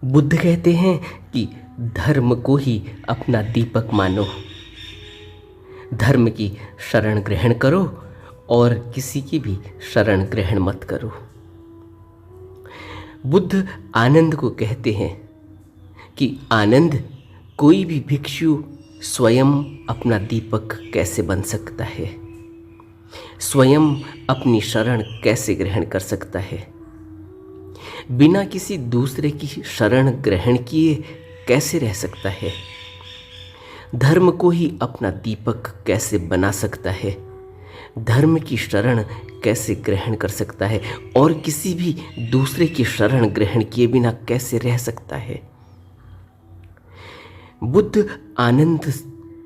बुद्ध कहते हैं कि धर्म को ही अपना दीपक मानो, धर्म की शरण ग्रहण करो और किसी की भी शरण ग्रहण मत करो। बुद्ध आनंद को कहते हैं कि आनंद, कोई भी भिक्षु स्वयं अपना दीपक कैसे बन सकता है, स्वयं अपनी शरण कैसे ग्रहण कर सकता है, बिना किसी दूसरे की शरण ग्रहण किए कैसे रह सकता है, धर्म को ही अपना दीपक कैसे बना सकता है, धर्म की शरण कैसे ग्रहण कर सकता है और किसी भी दूसरे की शरण ग्रहण किए बिना कैसे रह सकता है। बुद्ध आनंद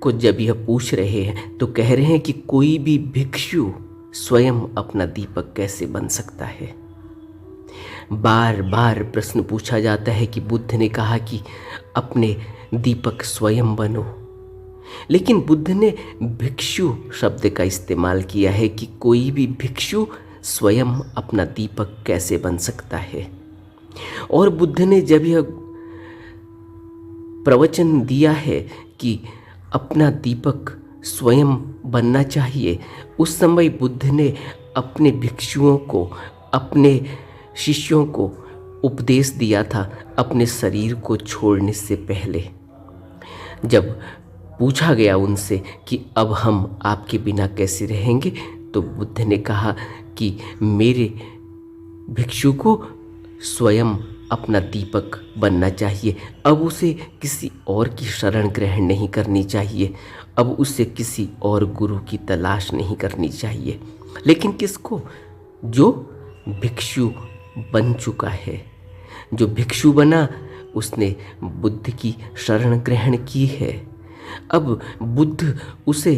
को जब यह पूछ रहे हैं तो कह रहे हैं कि कोई भी भिक्षु स्वयं अपना दीपक कैसे बन सकता है। बार बार प्रश्न पूछा जाता है कि बुद्ध ने कहा कि अपने दीपक स्वयं बनो, लेकिन बुद्ध ने भिक्षु शब्द का इस्तेमाल किया है कि कोई भी भिक्षु स्वयं अपना दीपक कैसे बन सकता है। और बुद्ध ने जब यह प्रवचन दिया है कि अपना दीपक स्वयं बनना चाहिए, उस समय बुद्ध ने अपने भिक्षुओं को, अपने शिष्यों को उपदेश दिया था अपने शरीर को छोड़ने से पहले। जब पूछा गया उनसे कि अब हम आपके बिना कैसे रहेंगे, तो बुद्ध ने कहा कि मेरे भिक्षु को स्वयं अपना दीपक बनना चाहिए। अब उसे किसी और की शरण ग्रहण नहीं करनी चाहिए, अब उसे किसी और गुरु की तलाश नहीं करनी चाहिए। लेकिन किसको? जो भिक्षु बन चुका है। जो भिक्षु बना उसने बुद्ध की शरण ग्रहण की है। अब बुद्ध उसे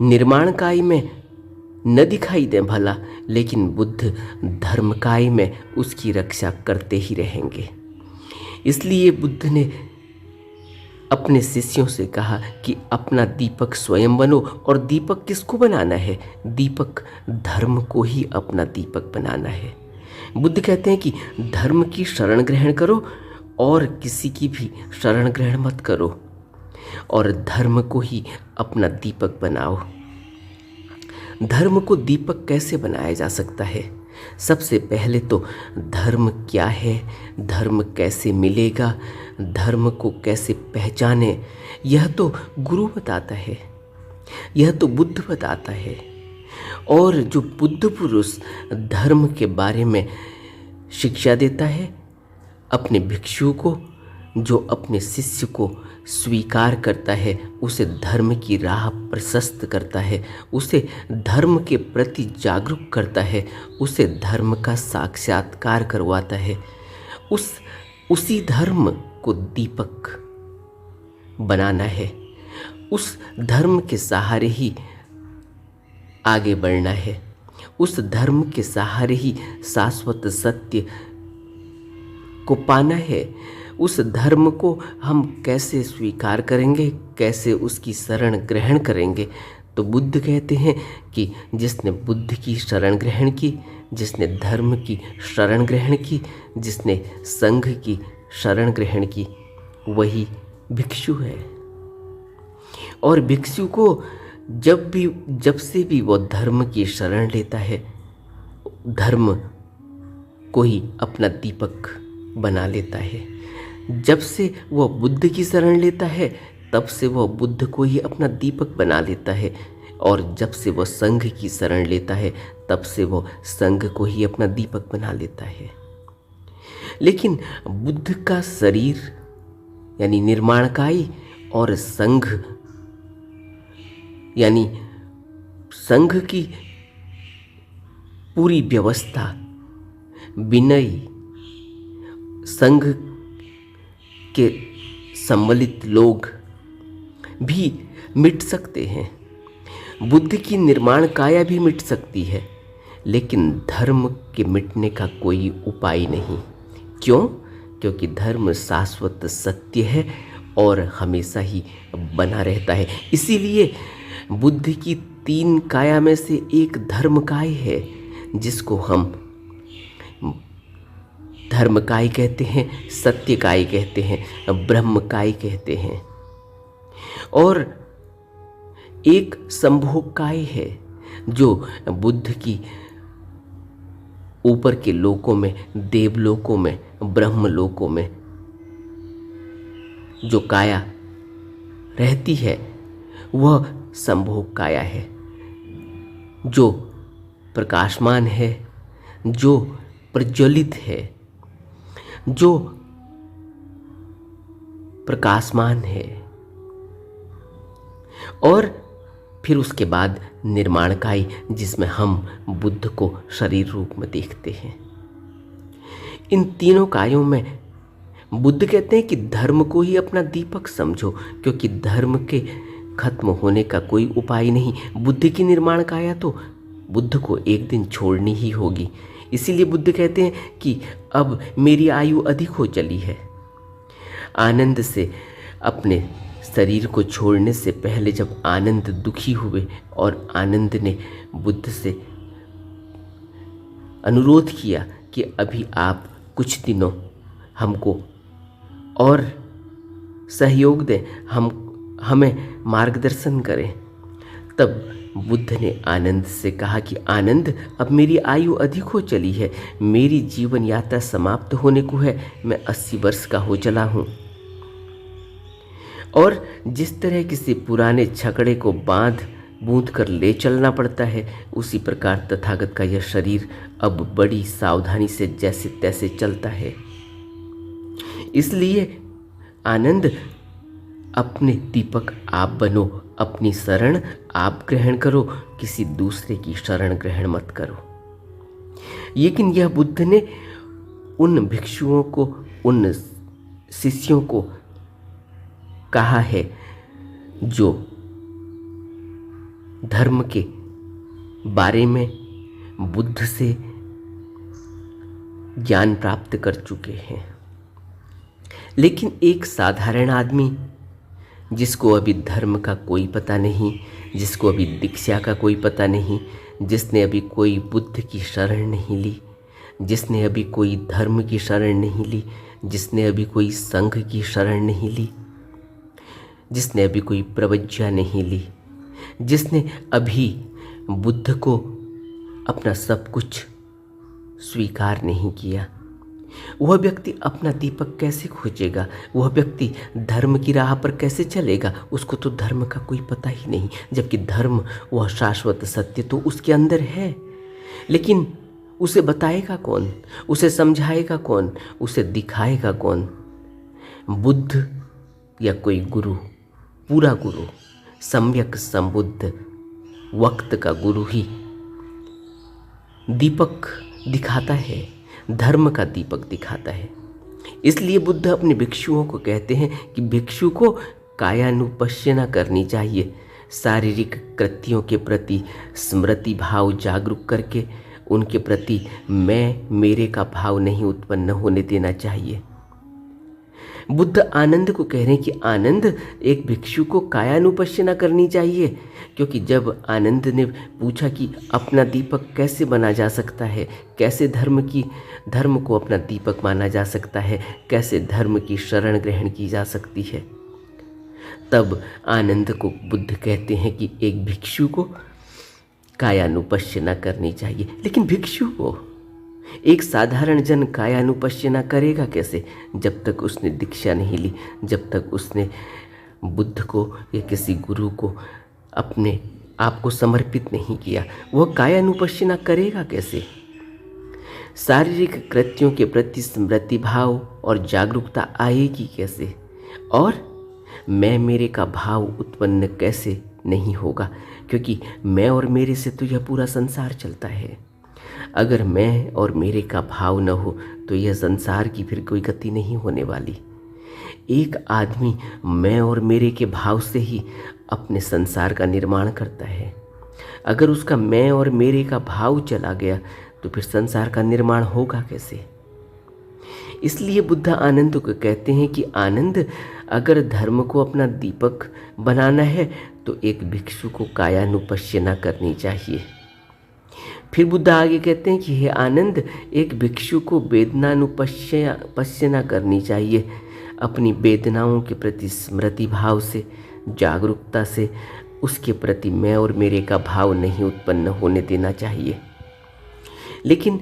निर्माणकाय में न दिखाई दे भला, लेकिन बुद्ध धर्मकाय में उसकी रक्षा करते ही रहेंगे। इसलिए बुद्ध ने अपने शिष्यों से कहा कि अपना दीपक स्वयं बनो। और दीपक किसको बनाना है? दीपक धर्म को ही अपना दीपक बनाना है। बुद्ध कहते हैं कि धर्म की शरण ग्रहण करो और किसी की भी शरण ग्रहण मत करो, और धर्म को ही अपना दीपक बनाओ। धर्म को दीपक कैसे बनाया जा सकता है? सबसे पहले तो धर्म क्या है, धर्म कैसे मिलेगा, धर्म को कैसे पहचाने, यह तो गुरु बताता है, यह तो बुद्ध बताता है। और जो बुद्ध पुरुष धर्म के बारे में शिक्षा देता है अपने भिक्षु को, जो अपने शिष्य को स्वीकार करता है, उसे धर्म की राह प्रशस्त करता है, उसे धर्म के प्रति जागरूक करता है, उसे धर्म का साक्षात्कार करवाता है, उसी धर्म को दीपक बनाना है। उस धर्म के सहारे ही आगे बढ़ना है, उस धर्म के सहारे ही शाश्वत सत्य को पाना है। उस धर्म को हम कैसे स्वीकार करेंगे, कैसे उसकी शरण ग्रहण करेंगे? तो बुद्ध कहते हैं कि जिसने बुद्ध की शरण ग्रहण की, जिसने धर्म की शरण ग्रहण की, जिसने संघ की शरण ग्रहण की, वही भिक्षु है। और भिक्षु को जब से भी वह धर्म की शरण लेता है, धर्म को ही अपना दीपक बना लेता है। जब से वह बुद्ध की शरण लेता है, तब से वह बुद्ध को ही अपना दीपक बना लेता है। और जब से वह संघ की शरण लेता है, तब से वह संघ को ही अपना दीपक बना लेता है। लेकिन बुद्ध का शरीर यानी निर्माणकाय और संघ यानी संघ की पूरी व्यवस्था, विनय, संघ के सम्मिलित लोग भी मिट सकते हैं। बुद्ध की निर्माण काया भी मिट सकती है, लेकिन धर्म के मिटने का कोई उपाय नहीं। क्यों? क्योंकि धर्म शाश्वत सत्य है और हमेशा ही बना रहता है। इसीलिए बुद्ध की 3 काया में से एक धर्म काय है, जिसको हम धर्म काय कहते हैं, सत्य काय कहते हैं, ब्रह्म काय कहते हैं। और एक संभोग काय है जो बुद्ध की ऊपर के लोकों में, देवलोकों में, ब्रह्म लोकों में जो काया रहती है वह संभोग काया है, जो प्रकाशमान है, जो प्रज्वलित है, जो प्रकाशमान है। और फिर उसके बाद निर्माणकाय, जिसमें हम बुद्ध को शरीर रूप में देखते हैं। इन तीनों कायों में बुद्ध कहते हैं कि धर्म को ही अपना दीपक समझो, क्योंकि धर्म के खत्म होने का कोई उपाय नहीं। बुद्ध की निर्माण काया तो बुद्ध को एक दिन छोड़नी ही होगी। इसीलिए बुद्ध कहते हैं कि अब मेरी आयु अधिक हो चली है। आनंद से अपने शरीर को छोड़ने से पहले जब आनंद दुखी हुए और आनंद ने बुद्ध से अनुरोध किया कि अभी आप कुछ दिनों हमको और सहयोग दें, हमें मार्गदर्शन करें, तब बुद्ध ने आनंद से कहा कि आनंद, अब मेरी आयु अधिक हो चली है, मेरी जीवन यात्रा समाप्त होने को है, मैं 80 वर्ष का हो चला हूँ। और जिस तरह किसी पुराने छकड़े को बूंद कर ले चलना पड़ता है, उसी प्रकार तथागत का यह शरीर अब बड़ी सावधानी से जैसे तैसे चलता है। इसलिए आनंद, अपने दीपक आप बनो, अपनी शरण आप ग्रहण करो, किसी दूसरे की शरण ग्रहण मत करो। लेकिन यह बुद्ध ने उन भिक्षुओं को, उन शिष्यों को कहा है जो धर्म के बारे में बुद्ध से ज्ञान प्राप्त कर चुके हैं। लेकिन एक साधारण आदमी जिसको अभी धर्म का कोई पता नहीं, जिसको अभी दीक्षा का कोई पता नहीं, जिसने अभी कोई बुद्ध की शरण नहीं ली, जिसने अभी कोई धर्म की शरण नहीं ली, जिसने अभी कोई संघ की शरण नहीं ली, जिसने अभी कोई प्रवज्ञा नहीं ली, जिसने अभी बुद्ध को अपना सब कुछ स्वीकार नहीं किया, वह व्यक्ति अपना दीपक कैसे खोजेगा? वह व्यक्ति धर्म की राह पर कैसे चलेगा? उसको तो धर्म का कोई पता ही नहीं, जबकि धर्म, वह शाश्वत सत्य तो उसके अंदर है। लेकिन उसे बताएगा कौन? उसे समझाएगा कौन? उसे दिखाएगा कौन? बुद्ध या कोई गुरु, पूरा गुरु, सम्यक संबुद्ध, वक्त का गुरु ही दीपक दिखाता है, धर्म का दीपक दिखाता है। इसलिए बुद्ध अपने भिक्षुओं को कहते हैं कि भिक्षु को कायानुपश्यना करनी चाहिए, शारीरिक कृत्यों के प्रति स्मृति भाव जागरूक करके उनके प्रति मैं मेरे का भाव नहीं उत्पन्न होने देना चाहिए। बुद्ध आनंद को कह रहे हैं कि आनंद, एक भिक्षु को कायानुपश्यना करनी चाहिए, क्योंकि जब आनंद ने पूछा कि अपना दीपक कैसे बना जा सकता है, कैसे धर्म को अपना दीपक माना जा सकता है, कैसे धर्म की शरण ग्रहण की जा सकती है, तब आनंद को बुद्ध कहते हैं कि एक भिक्षु को कायानुपश्यना करनी चाहिए। लेकिन भिक्षु को, एक साधारण जन कायानुपश्यना करेगा कैसे? जब तक उसने दीक्षा नहीं ली, जब तक उसने बुद्ध को या किसी गुरु को अपने आप को समर्पित नहीं किया, वह कायानुपश्यना करेगा कैसे? शारीरिक कृत्यों के प्रति स्मृति भाव और जागरूकता आएगी कैसे? और मैं मेरे का भाव उत्पन्न कैसे नहीं होगा? क्योंकि मैं और मेरे से तो यह पूरा संसार चलता है। अगर मैं और मेरे का भाव न हो तो यह संसार की फिर कोई गति नहीं होने वाली। एक आदमी मैं और मेरे के भाव से ही अपने संसार का निर्माण करता है। अगर उसका मैं और मेरे का भाव चला गया तो फिर संसार का निर्माण होगा कैसे? इसलिए बुद्ध आनंद को कहते हैं कि आनंद, अगर धर्म को अपना दीपक बनाना है तो एक भिक्षु को कायानुपश्यना करनी चाहिए। फिर बुद्ध आगे कहते हैं कि हे आनंद, एक भिक्षु को वेदनानुपश्यना करनी चाहिए। अपनी वेदनाओं के प्रति स्मृति भाव से, जागरूकता से उसके प्रति मैं और मेरे का भाव नहीं उत्पन्न होने देना चाहिए। लेकिन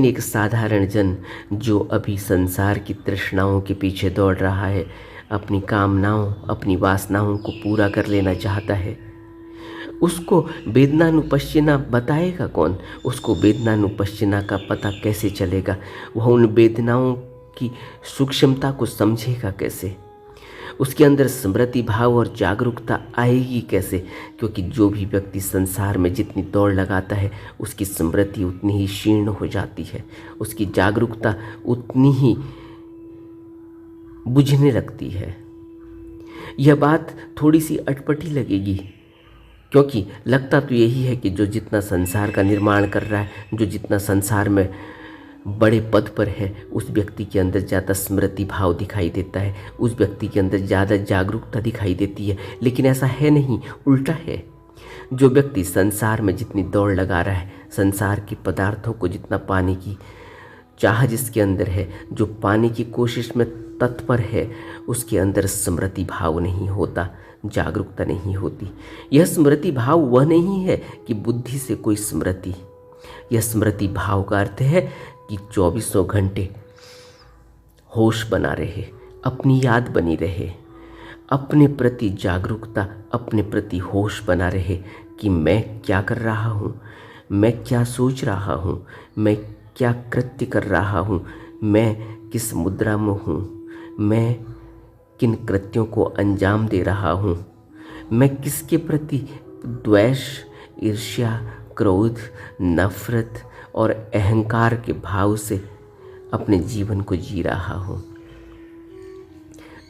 एक साधारण जन जो अभी संसार की तृष्णाओं के पीछे दौड़ रहा है, अपनी कामनाओं, अपनी वासनाओं को पूरा कर लेना चाहता है, उसको वेदनानुपश्यना बताएगा कौन? उसको वेदनानुपश्यना का पता कैसे चलेगा? वह उन वेदनाओं की सूक्ष्मता को समझेगा कैसे? उसके अंदर स्मृति भाव और जागरूकता आएगी कैसे? क्योंकि जो भी व्यक्ति संसार में जितनी दौड़ लगाता है, उसकी स्मृति उतनी ही क्षीण हो जाती है, उसकी जागरूकता उतनी ही बुझने लगती है। यह बात थोड़ी सी अटपटी लगेगी, क्योंकि लगता तो यही है कि जो जितना संसार का निर्माण कर रहा है, जो जितना संसार में बड़े पद पर है, उस व्यक्ति के अंदर ज़्यादा स्मृति भाव दिखाई देता है, उस व्यक्ति के अंदर ज़्यादा जागरूकता दिखाई देती है। लेकिन ऐसा है नहीं, उल्टा है। जो व्यक्ति संसार में जितनी दौड़ लगा रहा है, संसार के पदार्थों को जितना पाने की चाह जिसके अंदर है, जो पाने की कोशिश में तत्पर है, उसके अंदर स्मृति भाव नहीं होता, जागरूकता नहीं होती। यह स्मृति भाव वह नहीं है कि बुद्धि से कोई स्मृति। यह स्मृति भाव का अर्थ है कि 24 घंटे होश बना रहे, अपनी याद बनी रहे, अपने प्रति जागरूकता, अपने प्रति होश बना रहे कि मैं क्या कर रहा हूँ, मैं क्या सोच रहा हूँ, मैं क्या कृत्य कर रहा हूँ, मैं किस मुद्रा में हूँ, मैं किन कृत्यों को अंजाम दे रहा हूँ, मैं किसके प्रति द्वेष, ईर्ष्या, क्रोध, नफरत और अहंकार के भाव से अपने जीवन को जी रहा हूँ।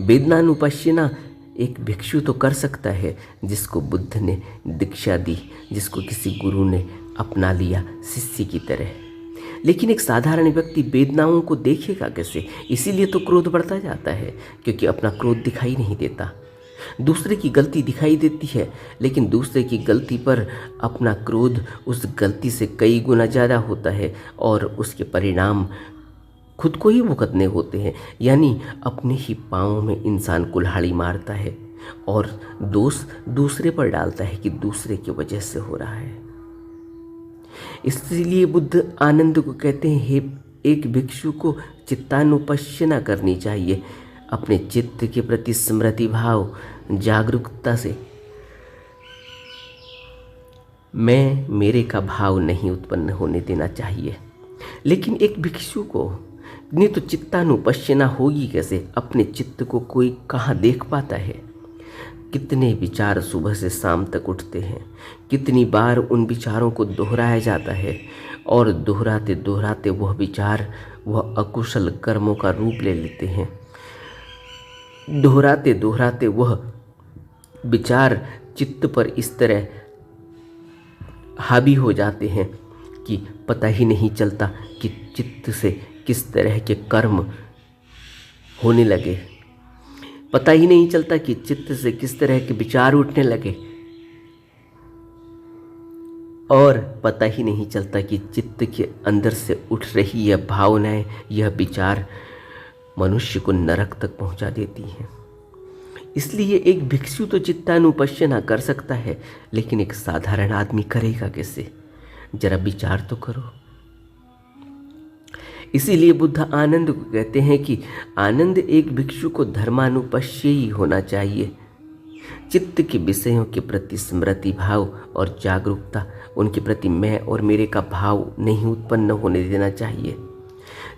वेदनानुपश्यना एक भिक्षु तो कर सकता है, जिसको बुद्ध ने दीक्षा दी, जिसको किसी गुरु ने अपना लिया शिष्य की तरह। लेकिन एक साधारण व्यक्ति वेदनाओं को देखेगा कैसे? इसीलिए तो क्रोध बढ़ता जाता है, क्योंकि अपना क्रोध दिखाई नहीं देता। दूसरे की गलती दिखाई देती है, लेकिन दूसरे की गलती पर अपना क्रोध उस गलती से कई गुना ज़्यादा होता है और उसके परिणाम खुद को ही भुगतने होते हैं। यानी अपने ही पाँव में इंसान कुल्हाड़ी मारता है और दोष दूसरे पर डालता है कि दूसरे की वजह से हो रहा है। इसलिए बुद्ध आनंद को कहते हैं, हे एक भिक्षु को चित्तानुपश्यना करनी चाहिए। अपने चित्त के प्रति स्मृति भाव, जागरूकता से मैं मेरे का भाव नहीं उत्पन्न होने देना चाहिए। लेकिन एक भिक्षु को नहीं तो चित्तानुपश्यना होगी कैसे? अपने चित्त को कोई कहाँ देख पाता है? कितने विचार सुबह से शाम तक उठते हैं, कितनी बार उन विचारों को दोहराया जाता है और दोहराते दोहराते वह विचार, वह अकुशल कर्मों का रूप ले लेते हैं। दोहराते दोहराते वह विचार चित्त पर इस तरह हावी हो जाते हैं कि पता ही नहीं चलता कि चित्त से किस तरह के कर्म होने लगे, पता ही नहीं चलता कि चित्त से किस तरह के विचार उठने लगे, और पता ही नहीं चलता कि चित्त के अंदर से उठ रही यह भावनाएं, यह विचार मनुष्य को नरक तक पहुंचा देती हैं। इसलिए एक भिक्षु तो चित्तानुपश्यना कर सकता है, लेकिन एक साधारण आदमी करेगा कैसे? जरा विचार तो करो। इसीलिए बुद्ध आनंद को कहते हैं कि आनंद एक भिक्षु को धर्मानुपश्ययी होना चाहिए। चित्त के विषयों के प्रति स्मृति भाव और जागरूकता, उनके प्रति मैं और मेरे का भाव नहीं उत्पन्न होने देना चाहिए।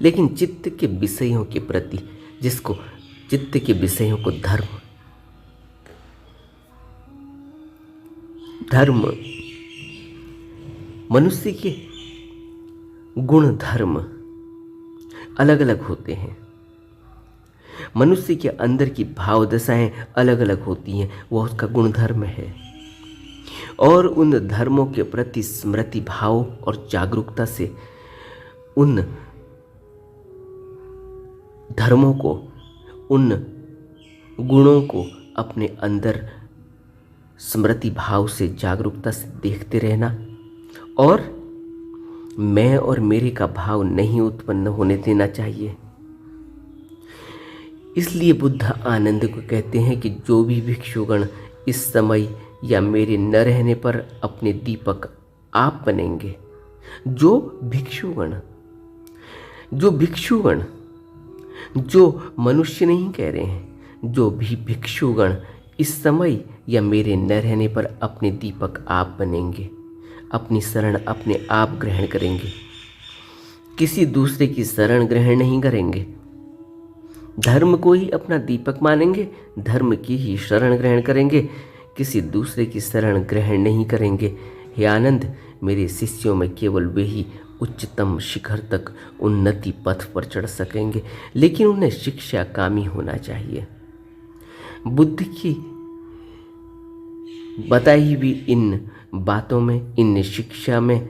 लेकिन चित्त के विषयों के प्रति, जिसको चित्त के विषयों को धर्म, मनुष्य के गुण धर्म अलग अलग होते हैं। मनुष्य के अंदर की भाव दशाएं अलग अलग होती हैं, वह उसका गुण धर्म है। और उन धर्मों के प्रति स्मृति भाव और जागरूकता से उन धर्मों को, उन गुणों को अपने अंदर स्मृति भाव से, जागरूकता से देखते रहना और मैं और मेरे का भाव नहीं उत्पन्न होने देना चाहिए। इसलिए बुद्ध आनंद को कहते हैं कि जो भी भिक्षुगण इस समय या मेरे न रहने पर अपने दीपक आप बनेंगे, जो भिक्षुगण जो मनुष्य नहीं कह रहे हैं, जो भी भिक्षुगण इस समय या मेरे न रहने पर अपने दीपक आप बनेंगे, अपनी शरण अपने आप ग्रहण करेंगे, किसी दूसरे की शरण ग्रहण नहीं करेंगे, धर्म को ही अपना दीपक मानेंगे, धर्म की ही शरण ग्रहण करेंगे, किसी दूसरे की शरण ग्रहण नहीं करेंगे। हे आनंद, मेरे शिष्यों में केवल वे ही उच्चतम शिखर तक उन्नति पथ पर चढ़ सकेंगे, लेकिन उन्हें शिक्षा कामी होना चाहिए। बुद्ध की बताई हुई इन बातों में, इन शिक्षा में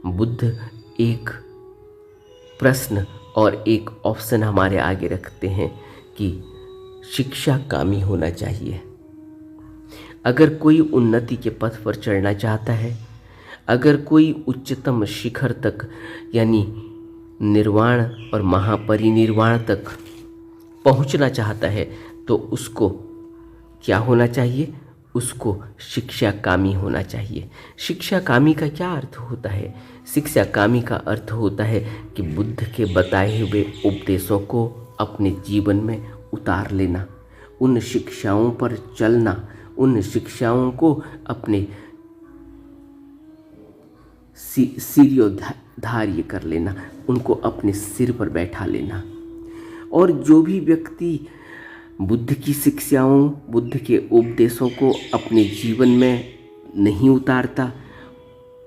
बुद्ध एक प्रश्न और एक ऑप्शन हमारे आगे रखते हैं कि शिक्षा कामी होना चाहिए। अगर कोई उन्नति के पथ पर चढ़ना चाहता है, अगर कोई उच्चतम शिखर तक यानी निर्वाण और महापरिनिर्वाण तक पहुंचना चाहता है, तो उसको क्या होना चाहिए? उसको शिक्षा कामी होना चाहिए। शिक्षा कामी का क्या अर्थ होता है? शिक्षा कामी का अर्थ होता है कि बुद्ध के बताए हुए उपदेशों को अपने जीवन में उतार लेना, उन शिक्षाओं पर चलना, उन शिक्षाओं को अपने शिरोधार्य कर लेना, उनको अपने सिर पर बैठा लेना। और जो भी व्यक्ति बुद्ध की शिक्षाओं, बुद्ध के उपदेशों को अपने जीवन में नहीं उतारता,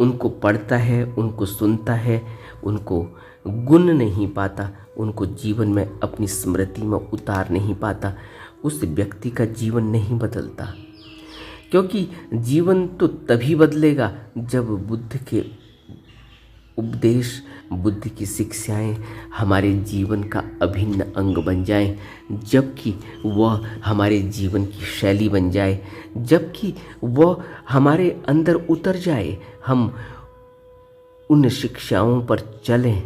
उनको पढ़ता है, उनको सुनता है, उनको गुण नहीं पाता, उनको जीवन में अपनी स्मृति में उतार नहीं पाता, उस व्यक्ति का जीवन नहीं बदलता। क्योंकि जीवन तो तभी बदलेगा जब बुद्ध के उपदेश, बुद्ध की शिक्षाएं हमारे जीवन का अभिन्न अंग बन जाएं, जबकि वह हमारे जीवन की शैली बन जाए, जबकि वह हमारे अंदर उतर जाए, हम उन शिक्षाओं पर चलें।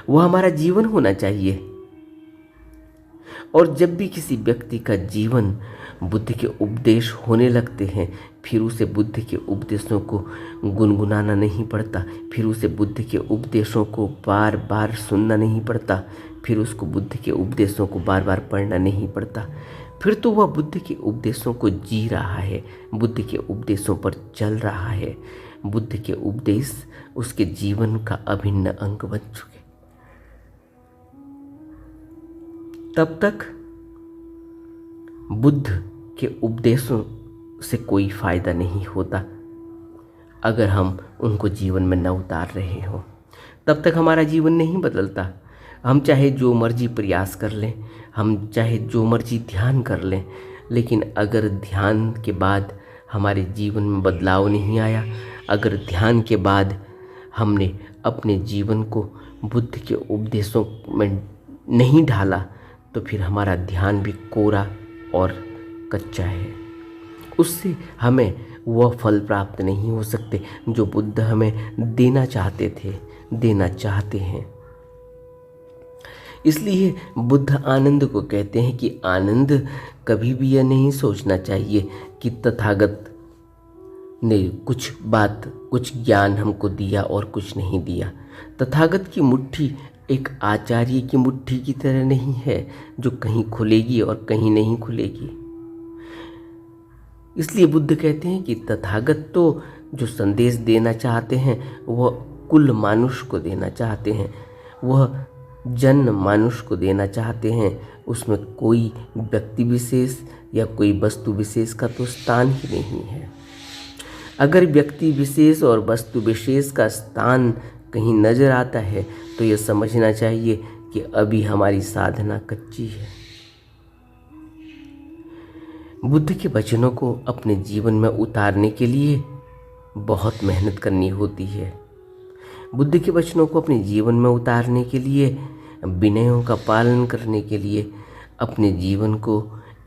वह हमारा जीवन होना चाहिए। और जब भी किसी व्यक्ति का जीवन बुद्ध के उपदेश होने लगते हैं, फिर उसे बुद्ध के उपदेशों को गुनगुनाना नहीं पड़ता, फिर उसे बुद्ध के उपदेशों को बार बार सुनना नहीं पड़ता, फिर उसको बुद्ध के उपदेशों को बार बार पढ़ना नहीं पड़ता। फिर तो वह बुद्ध के उपदेशों को जी रहा है, बुद्ध के उपदेशों पर चल रहा है, बुद्ध के उपदेश उसके जीवन का अभिन्न अंग बन चुके। तब तक बुद्ध के उपदेशों से कोई फायदा नहीं होता। अगर हम उनको जीवन में न उतार रहे हो, तब तक हमारा जीवन नहीं बदलता। हम चाहे जो मर्जी प्रयास कर लें, हम चाहे जो मर्जी ध्यान कर लें, लेकिन अगर ध्यान के बाद हमारे जीवन में बदलाव नहीं आया, अगर ध्यान के बाद हमने अपने जीवन को बुद्ध के उपदेशों में नहीं ढाला, तो फिर हमारा ध्यान भी कोरा और कच्चा है। उससे हमें वह फल प्राप्त नहीं हो सकते जो बुद्ध हमें देना चाहते थे, देना चाहते हैं। इसलिए बुद्ध आनंद को कहते हैं कि आनंद कभी भी यह नहीं सोचना चाहिए कि तथागत ने कुछ ज्ञान हमको दिया और कुछ नहीं दिया। तथागत की मुट्ठी एक आचार्य की मुट्ठी की तरह नहीं है जो कहीं खुलेगी और कहीं नहीं खुलेगी। इसलिए बुद्ध कहते हैं कि तथागत तो जो संदेश देना चाहते हैं वह कुल मानुष को देना चाहते हैं, वह जन मानुष को देना चाहते हैं। उसमें कोई व्यक्ति विशेष या कोई वस्तु विशेष का तो स्थान ही नहीं है। अगर व्यक्ति विशेष और वस्तु विशेष का स्थान कहीं नजर आता है तो यह समझना चाहिए कि अभी हमारी साधना कच्ची है। बुद्ध के वचनों को अपने जीवन में उतारने के लिए बहुत मेहनत करनी होती है। बुद्ध के वचनों को अपने जीवन में उतारने के लिए, विनयों का पालन करने के लिए, अपने जीवन को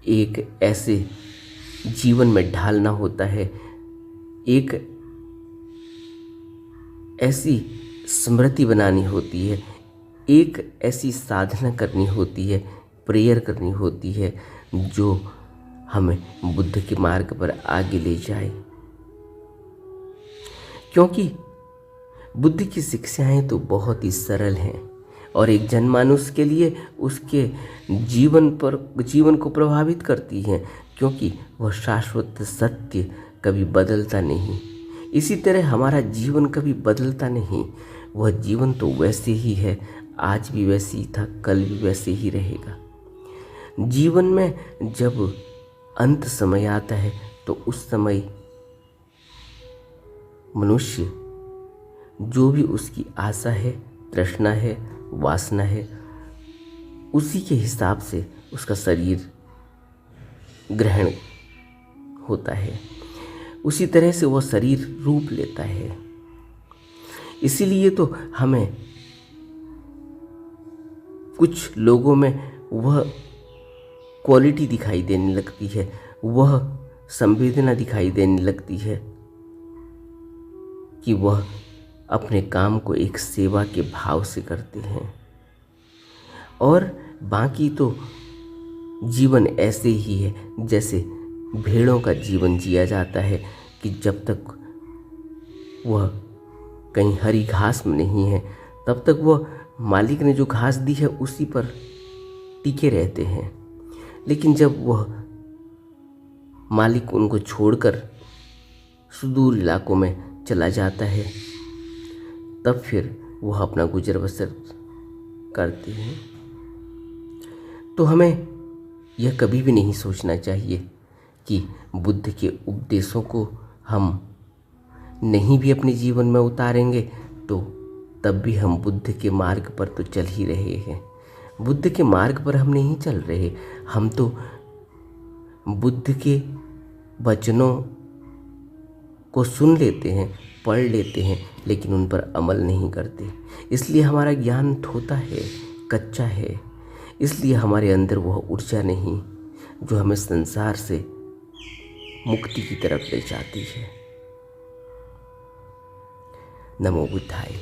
एक ऐसे जीवन में ढालना होता है, एक ऐसी स्मृति बनानी होती है, एक ऐसी साधना करनी होती है, प्रेयर करनी होती है जो हमें बुद्ध के मार्ग पर आगे ले जाए। क्योंकि बुद्ध की शिक्षाएं तो बहुत ही सरल हैं और एक जनमानुष के लिए उसके जीवन को प्रभावित करती हैं, क्योंकि वह शाश्वत सत्य कभी बदलता नहीं। इसी तरह हमारा जीवन कभी बदलता नहीं। वह जीवन तो वैसे ही है, आज भी वैसे ही था, कल भी वैसे ही रहेगा। जीवन में जब अंत समय आता है तो उस समय मनुष्य जो भी उसकी आशा है, तृष्णा है, वासना है, उसी के हिसाब से उसका शरीर ग्रहण होता है, उसी तरह से वह शरीर रूप लेता है। इसीलिए तो हमें कुछ लोगों में वह क्वालिटी दिखाई देने लगती है, वह संवेदना दिखाई देने लगती है कि वह अपने काम को एक सेवा के भाव से करते हैं, और बाकी तो जीवन ऐसे ही है जैसे भेड़ों का जीवन जिया जाता है कि जब तक वह कहीं हरी घास में नहीं है तब तक वह मालिक ने जो घास दी है उसी पर टिके रहते हैं। लेकिन जब वह मालिक उनको छोड़कर सुदूर इलाकों में चला जाता है तब फिर वह अपना गुजर बसर करते हैं। तो हमें यह कभी भी नहीं सोचना चाहिए कि बुद्ध के उपदेशों को हम नहीं भी अपने जीवन में उतारेंगे तो तब भी हम बुद्ध के मार्ग पर तो चल ही रहे हैं। बुद्ध के मार्ग पर हम नहीं चल रहे, हम तो बुद्ध के वचनों को सुन लेते हैं, पढ़ लेते हैं, लेकिन उन पर अमल नहीं करते। इसलिए हमारा ज्ञान थोथा है, कच्चा है। इसलिए हमारे अंदर वह ऊर्जा नहीं जो हमें संसार से मुक्ति की तरफ ले जाती है। नमो बुद्धाय।